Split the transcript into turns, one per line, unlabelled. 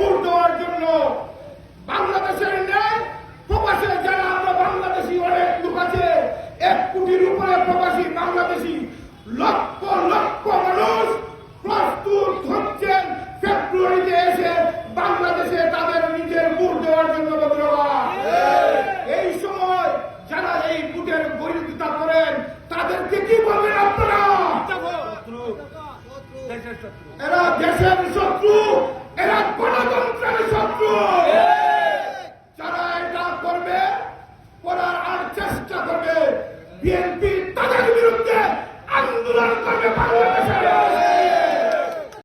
Vote দেওয়ার জন্য বাংলাদেশের ন্যায় প্রবাসে যারা আমরা বাংলাদেশি অনেক লোক আছে 1 কোটির উপরে প্রবাসী বাংলাদেশি লক্ষ লক্ষ মানুষ প্রস্তুত হচ্ছেন ফেব্রুয়ারিতে এসে বাংলাদেশে তাদের নিজের ভোট দেওয়ার জন্য। এই সময় যারা এই ভোটের বিরোধিতা করেন তাদেরকে কি বলবেন আপনারা? এরা দেশের শত্রু, এরা গণতন্ত্রের শত্রু। যারা এটা করবে করার আর চেষ্টা করবে বিএনপি তাদের বিরুদ্ধে আন্দোলন করবে বাংলাদেশে।